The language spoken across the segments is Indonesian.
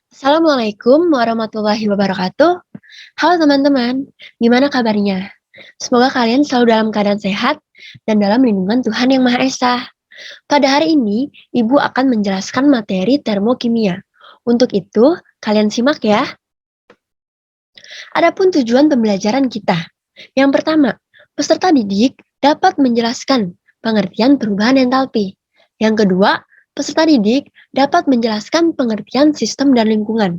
Assalamualaikum warahmatullahi wabarakatuh. Halo teman-teman, gimana kabarnya? Semoga kalian selalu dalam keadaan sehat dan dalam lindungan Tuhan Yang Maha Esa. Pada hari ini, Ibu akan menjelaskan materi termokimia. Untuk itu, kalian simak ya. Adapun tujuan pembelajaran kita. Yang pertama, peserta didik dapat menjelaskan pengertian perubahan entalpi. Yang kedua, peserta didik dapat menjelaskan pengertian sistem dan lingkungan.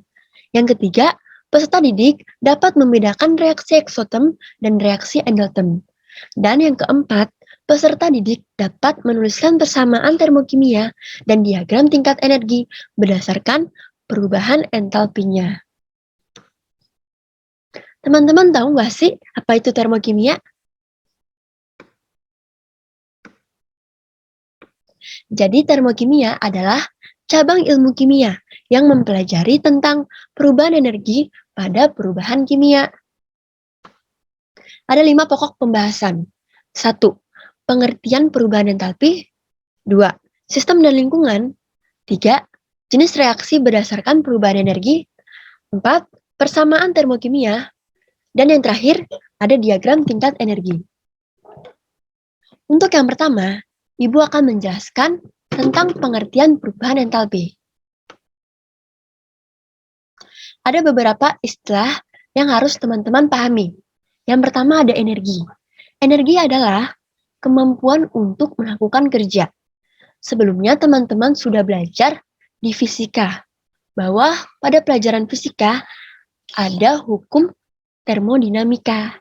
Yang ketiga, peserta didik dapat membedakan reaksi eksotem dan reaksi endotem. Dan yang keempat, peserta didik dapat menuliskan persamaan termokimia dan diagram tingkat energi berdasarkan perubahan entalpinya. Teman-teman tahu nggak sih apa itu termokimia? Jadi termokimia adalah cabang ilmu kimia yang mempelajari tentang perubahan energi pada perubahan kimia. Ada 5 pokok pembahasan. 1. Pengertian perubahan entalpi. 2. Sistem dan lingkungan. 3. Jenis reaksi berdasarkan perubahan energi. 4. Persamaan termokimia. Dan yang terakhir, ada diagram tingkat energi. Untuk yang pertama, Ibu akan menjelaskan tentang pengertian perubahan entalpi. Ada beberapa istilah yang harus teman-teman pahami. Yang pertama ada energi. Energi adalah kemampuan untuk melakukan kerja. Sebelumnya teman-teman sudah belajar di fisika, bahwa pada pelajaran fisika ada hukum termodinamika.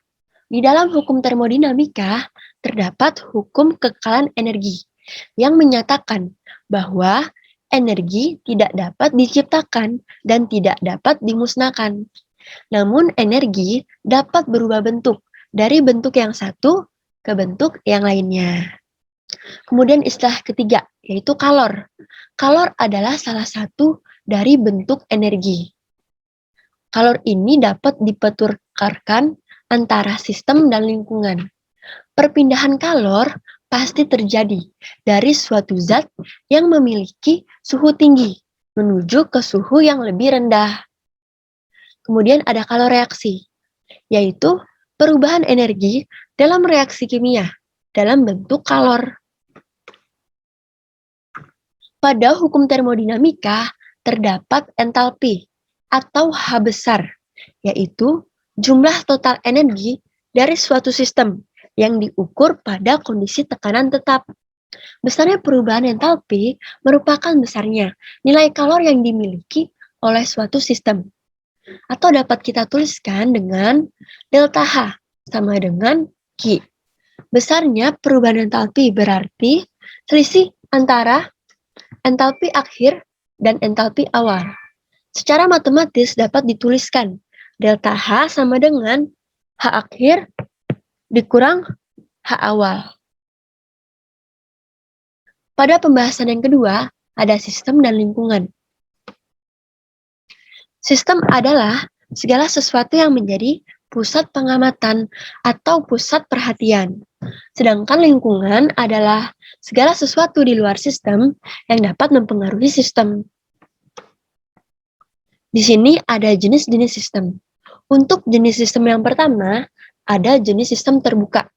Di dalam hukum termodinamika terdapat hukum kekekalan energi yang menyatakan bahwa energi tidak dapat diciptakan dan tidak dapat dimusnahkan. Namun energi dapat berubah bentuk dari bentuk yang satu ke bentuk yang lainnya. Kemudian istilah ketiga, yaitu kalor. Kalor adalah salah satu dari bentuk energi. Kalor ini dapat dipertukarkan antara sistem dan lingkungan. Perpindahan kalor pasti terjadi dari suatu zat yang memiliki suhu tinggi menuju ke suhu yang lebih rendah. Kemudian ada kaloreaksi, yaitu perubahan energi dalam reaksi kimia dalam bentuk kalor. Pada hukum termodinamika terdapat entalpi atau H besar, yaitu jumlah total energi dari suatu sistem yang diukur pada kondisi tekanan tetap. Besarnya perubahan entalpi merupakan besarnya nilai kalor yang dimiliki oleh suatu sistem. Atau dapat kita tuliskan dengan delta H sama dengan Q. Besarnya perubahan entalpi berarti selisih antara entalpi akhir dan entalpi awal. Secara matematis dapat dituliskan delta H sama dengan H akhir dikurang H awal. Pada pembahasan yang kedua, ada sistem dan lingkungan. Sistem adalah segala sesuatu yang menjadi pusat pengamatan atau pusat perhatian. Sedangkan lingkungan adalah segala sesuatu di luar sistem yang dapat mempengaruhi sistem. Di sini ada jenis-jenis sistem. Untuk jenis sistem yang pertama, ada jenis sistem terbuka.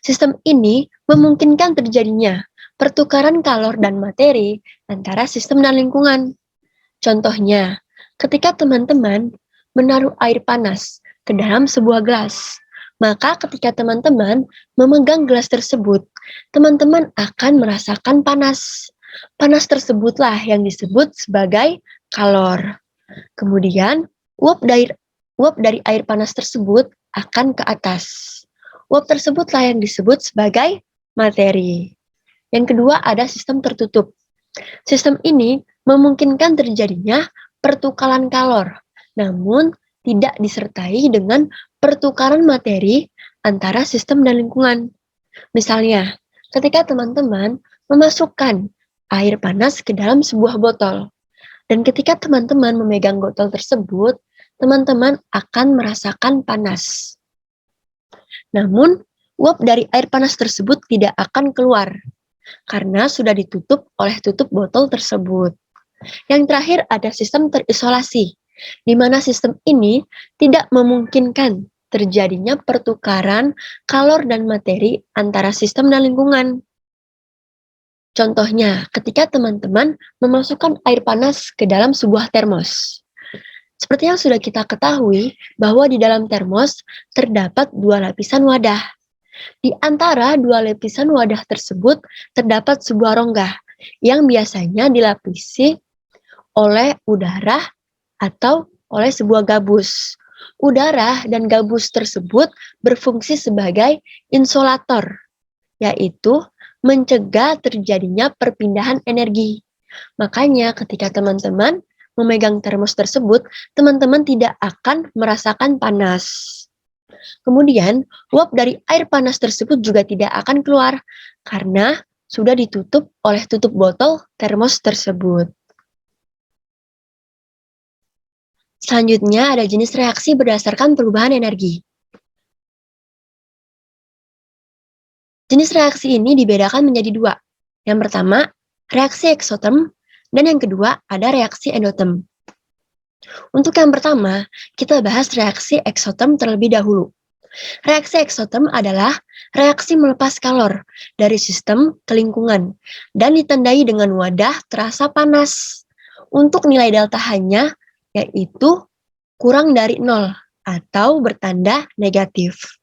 Sistem ini memungkinkan terjadinya pertukaran kalor dan materi antara sistem dan lingkungan. Contohnya, ketika teman-teman menaruh air panas ke dalam sebuah gelas, maka ketika teman-teman memegang gelas tersebut, teman-teman akan merasakan panas. Panas tersebutlah yang disebut sebagai kalor. Kemudian, uap dari air panas tersebut akan ke atas. Uap tersebutlah yang disebut sebagai materi. Yang kedua ada sistem tertutup. Sistem ini memungkinkan terjadinya pertukaran kalor, namun tidak disertai dengan pertukaran materi antara sistem dan lingkungan. Misalnya, ketika teman-teman memasukkan air panas ke dalam sebuah botol, dan ketika teman-teman memegang botol tersebut, teman-teman akan merasakan panas. Namun, uap dari air panas tersebut tidak akan keluar, karena sudah ditutup oleh tutup botol tersebut. Yang terakhir ada sistem terisolasi, di mana sistem ini tidak memungkinkan terjadinya pertukaran kalor dan materi antara sistem dan lingkungan. Contohnya, ketika teman-teman memasukkan air panas ke dalam sebuah termos. Seperti yang sudah kita ketahui, bahwa di dalam termos terdapat dua lapisan wadah. Di antara dua lapisan wadah tersebut terdapat sebuah rongga yang biasanya dilapisi oleh udara atau oleh sebuah gabus. Udara dan gabus tersebut berfungsi sebagai insulator, yaitu mencegah terjadinya perpindahan energi. Makanya ketika teman-teman memegang termos tersebut, teman-teman tidak akan merasakan panas. Kemudian, uap dari air panas tersebut juga tidak akan keluar karena sudah ditutup oleh tutup botol termos tersebut. Selanjutnya ada jenis reaksi berdasarkan perubahan energi. Jenis reaksi ini dibedakan menjadi dua. Yang pertama, reaksi eksoterm, dan yang kedua ada reaksi endoterm. Untuk yang pertama, kita bahas reaksi eksoterm terlebih dahulu. Reaksi eksoterm adalah reaksi melepas kalor dari sistem ke lingkungan dan ditandai dengan wadah terasa panas. Untuk nilai delta H-nya yaitu kurang dari 0 atau bertanda negatif.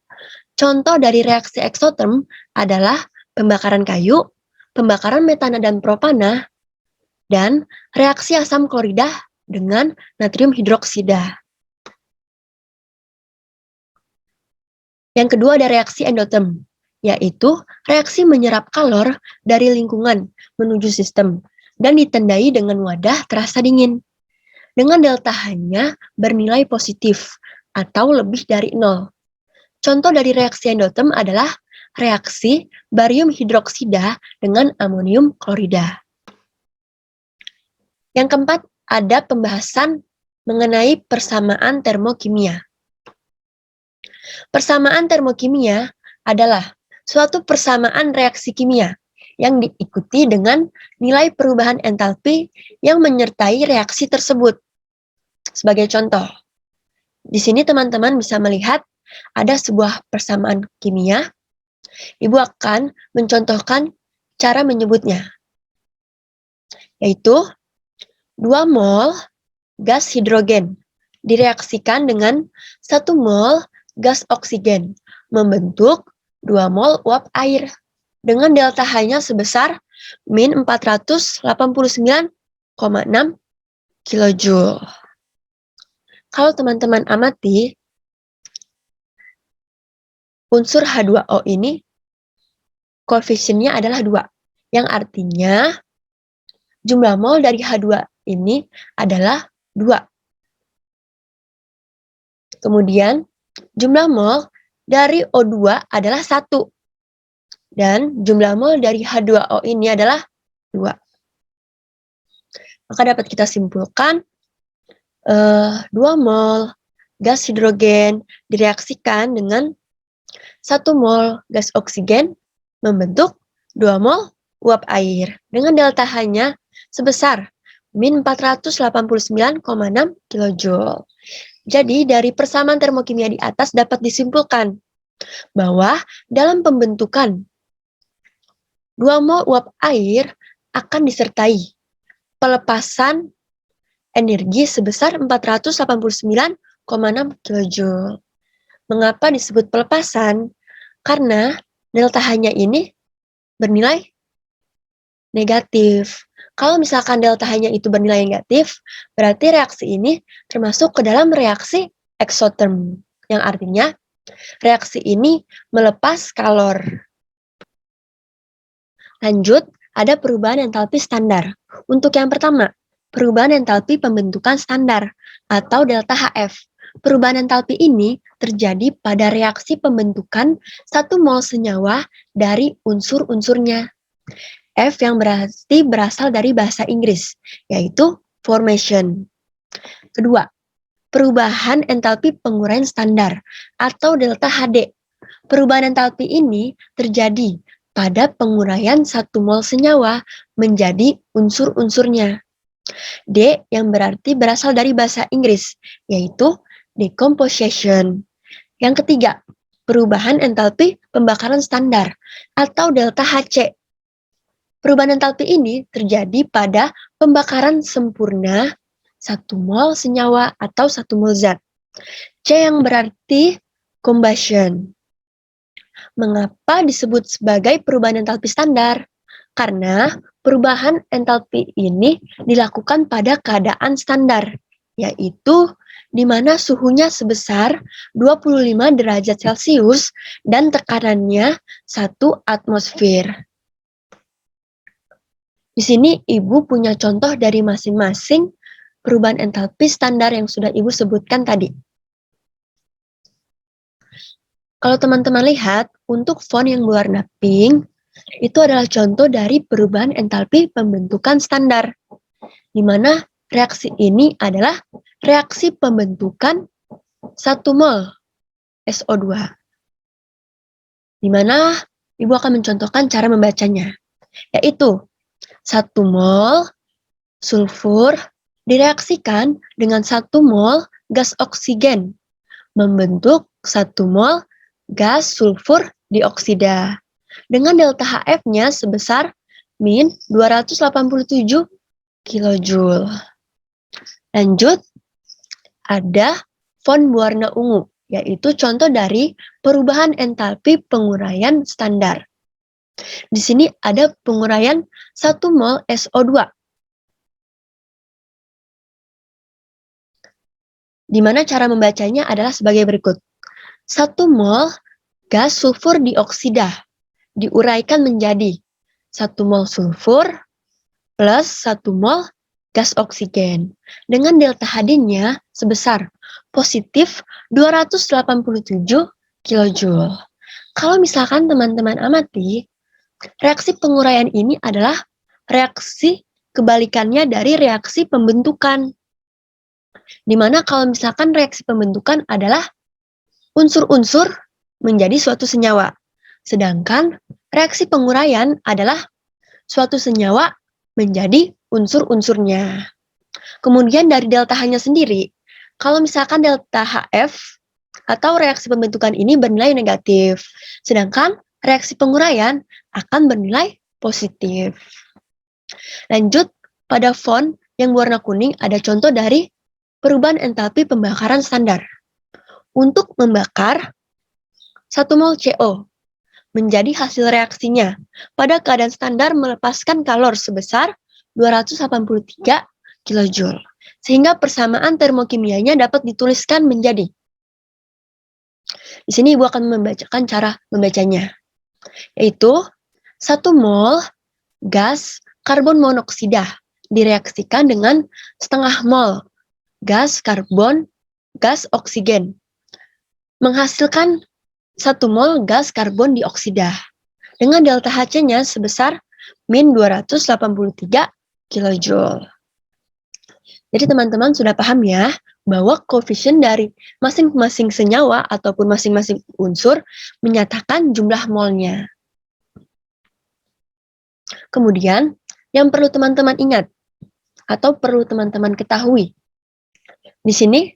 Contoh dari reaksi eksoterm adalah pembakaran kayu, pembakaran metana dan propana, dan reaksi asam klorida dengan natrium hidroksida. Yang kedua ada reaksi endoterm, yaitu reaksi menyerap kalor dari lingkungan menuju sistem dan ditandai dengan wadah terasa dingin. Dengan delta H-nya bernilai positif atau lebih dari 0. Contoh dari reaksi endoterm adalah reaksi barium hidroksida dengan amonium klorida. Yang keempat, ada pembahasan mengenai persamaan termokimia. Persamaan termokimia adalah suatu persamaan reaksi kimia yang diikuti dengan nilai perubahan entalpi yang menyertai reaksi tersebut. Sebagai contoh, di sini teman-teman bisa melihat ada sebuah persamaan kimia. Ibu akan mencontohkan cara menyebutnya, yaitu 2 mol gas hidrogen direaksikan dengan 1 mol gas oksigen membentuk 2 mol uap air dengan delta H-nya sebesar min 489,6 kJ. Kalau teman-teman amati, unsur H2O ini koefisiennya adalah 2, yang artinya jumlah mol dari H2 ini adalah 2. Kemudian, jumlah mol dari O2 adalah 1. Dan jumlah mol dari H2O ini adalah 2. Maka dapat kita simpulkan 2 mol gas hidrogen direaksikan dengan 1 mol gas oksigen membentuk 2 mol uap air dengan delta H-nya sebesar min 489,6 kJ. Jadi dari persamaan termokimia di atas dapat disimpulkan bahwa dalam pembentukan 2 mol uap air akan disertai pelepasan energi sebesar 489,6 kJ. Mengapa disebut pelepasan? Karena delta H-nya ini bernilai negatif. Kalau misalkan delta H-nya itu bernilai negatif, berarti reaksi ini termasuk ke dalam reaksi eksoterm, yang artinya reaksi ini melepas kalor. Lanjut, ada perubahan entalpi standar. Untuk yang pertama, perubahan entalpi pembentukan standar atau delta HF. Perubahan entalpi ini terjadi pada reaksi pembentukan 1 mol senyawa dari unsur-unsurnya. F yang berarti berasal dari bahasa Inggris, yaitu formation. Kedua, perubahan entalpi penguraian standar atau delta HD. Perubahan entalpi ini terjadi pada penguraian 1 mol senyawa menjadi unsur-unsurnya. D yang berarti berasal dari bahasa Inggris, yaitu decomposition. Yang ketiga, perubahan entalpi pembakaran standar atau delta Hc. Perubahan entalpi ini terjadi pada pembakaran sempurna 1 mol senyawa atau 1 mol zat. C yang berarti combustion. Mengapa disebut sebagai perubahan entalpi standar? Karena perubahan entalpi ini dilakukan pada keadaan standar, yaitu di mana suhunya sebesar 25 derajat Celcius dan tekanannya 1 atmosfer. Di sini Ibu punya contoh dari masing-masing perubahan entalpi standar yang sudah Ibu sebutkan tadi. Kalau teman-teman lihat, untuk font yang berwarna pink, itu adalah contoh dari perubahan entalpi pembentukan standar, di mana reaksi ini adalah reaksi pembentukan 1 mol SO2, di mana Ibu akan mencontohkan cara membacanya, yaitu 1 mol sulfur direaksikan dengan 1 mol gas oksigen, membentuk 1 mol gas sulfur dioksida, dengan delta HF-nya sebesar min 287 kJ. Lanjut, ada font berwarna ungu, yaitu contoh dari perubahan entalpi penguraian standar. Di sini ada penguraian 1 mol SO2, di mana cara membacanya adalah sebagai berikut. 1 mol gas sulfur dioksida diuraikan menjadi 1 mol sulfur plus 1 mol gas oksigen dengan delta Hd-nya sebesar positif 287 kJ. Kalau misalkan teman-teman amati, reaksi penguraian ini adalah reaksi kebalikannya dari reaksi pembentukan. Dimana kalau misalkan reaksi pembentukan adalah unsur-unsur menjadi suatu senyawa. Sedangkan reaksi penguraian adalah suatu senyawa menjadi unsur-unsurnya. Kemudian dari delta H-nya sendiri, kalau misalkan delta HF atau reaksi pembentukan ini bernilai negatif, sedangkan reaksi penguraian akan bernilai positif. Lanjut, pada font yang berwarna kuning ada contoh dari perubahan entalpi pembakaran standar. Untuk membakar 1 mol CO menjadi hasil reaksinya pada keadaan standar melepaskan kalor sebesar 283 kJ. Sehingga persamaan termokimianya dapat dituliskan menjadi. Di sini Ibu akan membacakan cara membacanya, yaitu 1 mol gas karbon monoksida direaksikan dengan setengah mol gas oksigen, menghasilkan 1 mol gas karbon dioksida dengan delta Hc-nya sebesar min 283 kJ. Jadi teman-teman sudah paham ya bahwa koefisien dari masing-masing senyawa ataupun masing-masing unsur menyatakan jumlah molnya. Kemudian yang perlu teman-teman ingat atau perlu teman-teman ketahui, di sini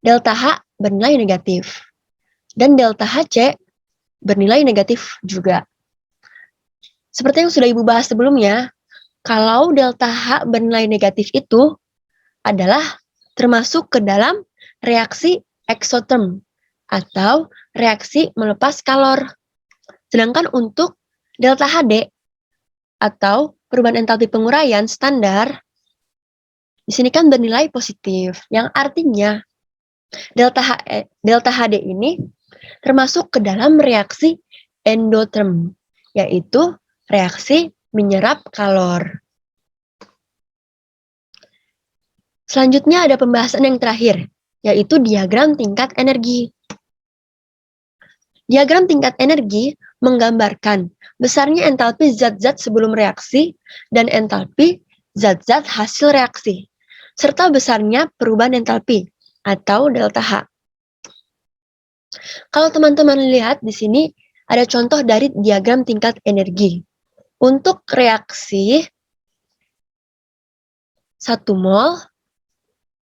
delta H bernilai negatif dan delta Hc bernilai negatif juga. Seperti yang sudah Ibu bahas sebelumnya, kalau delta H bernilai negatif itu adalah termasuk ke dalam reaksi eksoterm atau reaksi melepas kalor. Sedangkan untuk delta Hd atau perubahan entalpi penguraian standar, di sini kan bernilai positif, yang artinya delta Hd ini termasuk ke dalam reaksi endoterm, yaitu reaksi menyerap kalor. Selanjutnya ada pembahasan yang terakhir, yaitu diagram tingkat energi. Diagram tingkat energi menggambarkan besarnya entalpi zat-zat sebelum reaksi dan entalpi zat-zat hasil reaksi, serta besarnya perubahan entalpi atau delta H. Kalau teman-teman lihat di sini ada contoh dari diagram tingkat energi. Untuk reaksi 1 mol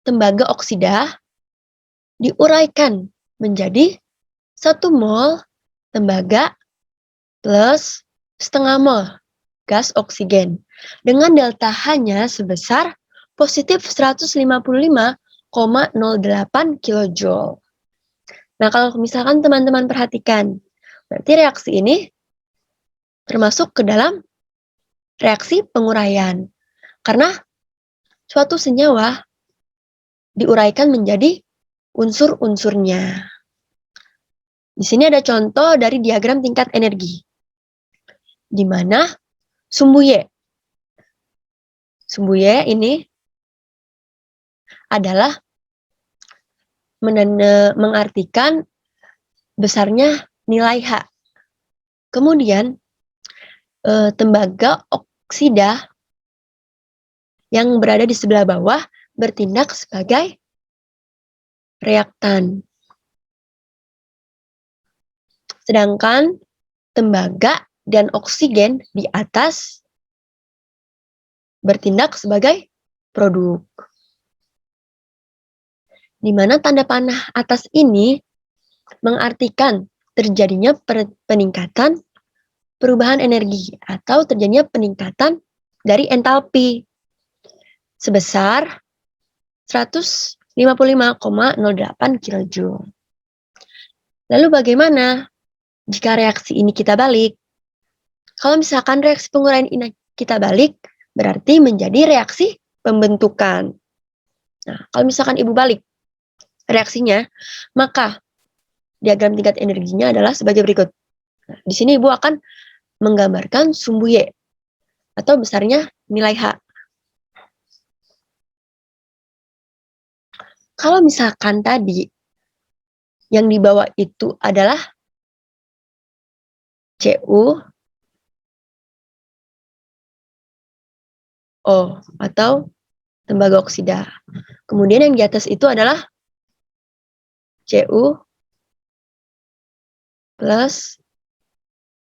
tembaga oksida diuraikan menjadi 1 mol tembaga plus setengah mol gas oksigen dengan delta H-nya sebesar positif 155,08 kilojoule. Nah, kalau misalkan teman-teman perhatikan, berarti reaksi ini termasuk ke dalam reaksi penguraian. Karena suatu senyawa diuraikan menjadi unsur-unsurnya. Di sini ada contoh dari diagram tingkat energi, di mana sumbu Y ini adalah mengartikan besarnya nilai H. Kemudian tembaga oksida yang berada di sebelah bawah bertindak sebagai reaktan. Sedangkan tembaga dan oksigen di atas bertindak sebagai produk. Di mana tanda panah atas ini mengartikan terjadinya peningkatan perubahan energi atau terjadinya peningkatan dari entalpi sebesar 155,08 kilojoule. Lalu bagaimana jika reaksi ini kita balik? Kalau misalkan reaksi penguraian ini kita balik, berarti menjadi reaksi pembentukan. Nah, kalau misalkan Ibu balik reaksinya, maka diagram tingkat energinya adalah sebagai berikut. Nah, di sini Ibu akan menggambarkan sumbu Y atau besarnya nilai H. Kalau misalkan tadi yang di bawah itu adalah Cu O atau tembaga oksida. Kemudian yang di atas itu adalah Cu plus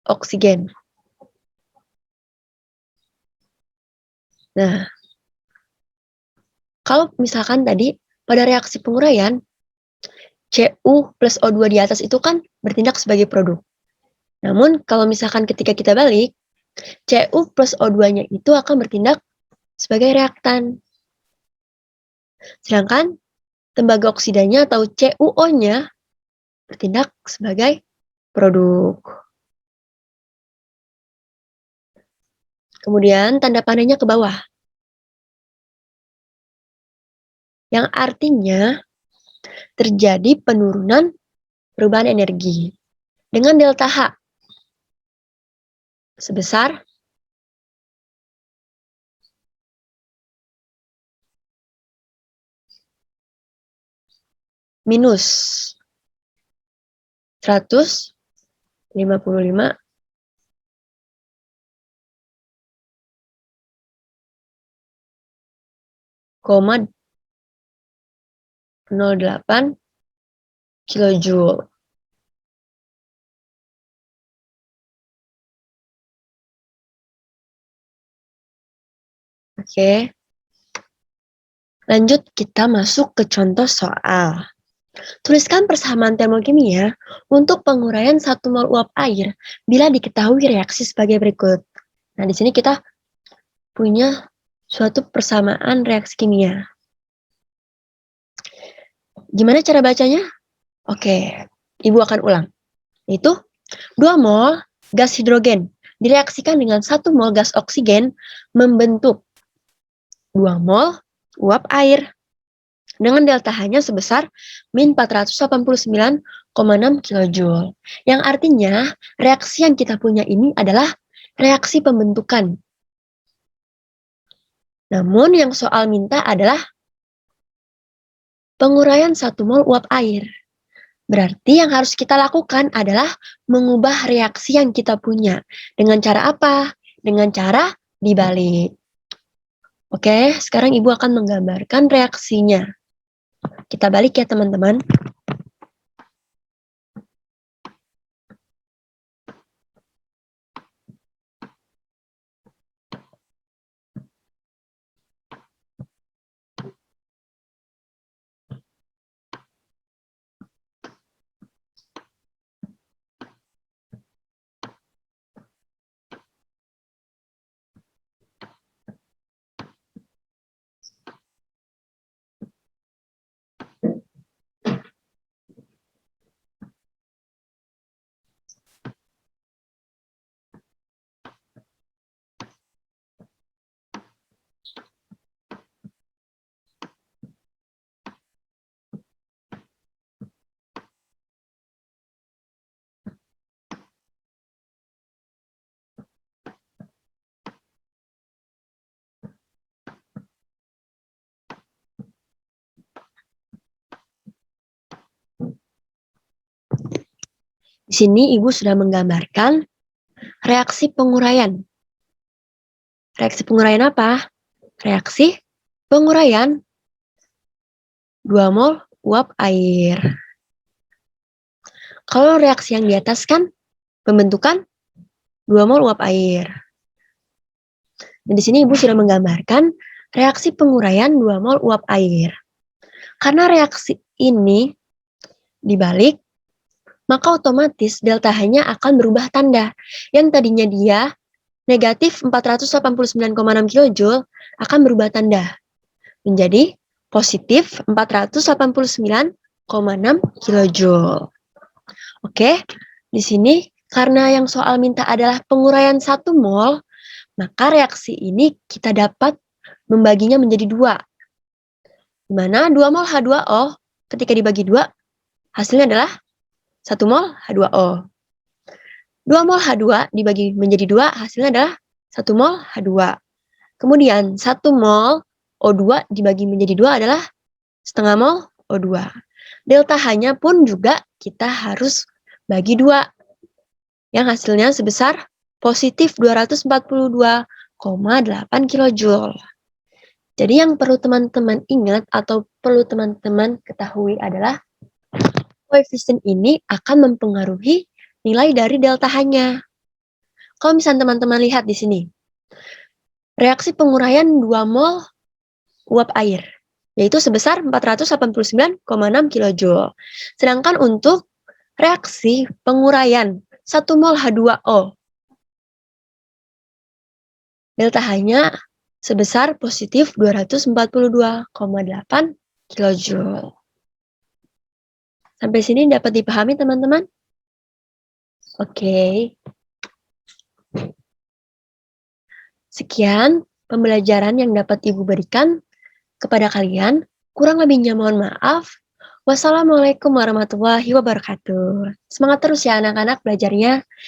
oksigen. Nah, kalau misalkan tadi pada reaksi penguraian, Cu plus O2 di atas itu kan bertindak sebagai produk. Namun kalau misalkan ketika kita balik, Cu plus O2-nya itu akan bertindak sebagai reaktan. Sedangkan tembaga oksidanya atau CuO-nya bertindak sebagai produk. Kemudian tanda panahnya ke bawah. Yang artinya terjadi penurunan perubahan energi dengan delta H sebesar minus 155,08 kilojoule. Oke. Lanjut kita masuk ke contoh soal. Tuliskan persamaan termokimia untuk penguraian 1 mol uap air bila diketahui reaksi sebagai berikut. Nah, di sini kita punya suatu persamaan reaksi kimia. Gimana cara bacanya? Oke, Ibu akan ulang. Itu 2 mol gas hidrogen direaksikan dengan 1 mol gas oksigen membentuk 2 mol uap air dengan delta H-nya sebesar min 489,6 kilojoule. Yang artinya reaksi yang kita punya ini adalah reaksi pembentukan. Namun yang soal minta adalah penguraian 1 mol uap air. Berarti yang harus kita lakukan adalah mengubah reaksi yang kita punya. Dengan cara apa? Dengan cara dibalik. Oke, sekarang Ibu akan menggambarkan reaksinya. Kita balik ya teman-teman. Di sini Ibu sudah menggambarkan reaksi penguraian. Reaksi penguraian apa? Reaksi penguraian 2 mol uap air. Kalau reaksi yang di atas kan pembentukan 2 mol uap air. Dan di sini Ibu sudah menggambarkan reaksi penguraian 2 mol uap air. Karena reaksi ini dibalik, maka otomatis delta H-nya akan berubah tanda. Yang tadinya dia negatif 489,6 kJ akan berubah tanda menjadi positif 489,6 kJ. Oke, di sini karena yang soal minta adalah penguraian 1 mol, maka reaksi ini kita dapat membaginya menjadi 2. Di mana 2 mol H2O ketika dibagi 2, hasilnya adalah 1 mol H2O. 2 mol H2 dibagi menjadi 2, hasilnya adalah 1 mol H2. Kemudian 1 mol O2 dibagi menjadi 2 adalah setengah mol O2. Delta H-nya pun juga kita harus bagi 2. Yang hasilnya sebesar positif 242,8 kJ. Jadi yang perlu teman-teman ingat atau perlu teman-teman ketahui adalah koefisien ini akan mempengaruhi nilai dari delta H-nya. Kalau misalnya teman-teman lihat di sini, reaksi penguraian 2 mol uap air, yaitu sebesar 489,6 kJ. Sedangkan untuk reaksi penguraian 1 mol H2O, delta H-nya sebesar positif 242,8 kJ. Sampai sini dapat dipahami teman-teman? Oke. Sekian pembelajaran yang dapat Ibu berikan kepada kalian. Kurang lebihnya mohon maaf. Wassalamualaikum warahmatullahi wabarakatuh. Semangat terus ya anak-anak belajarnya.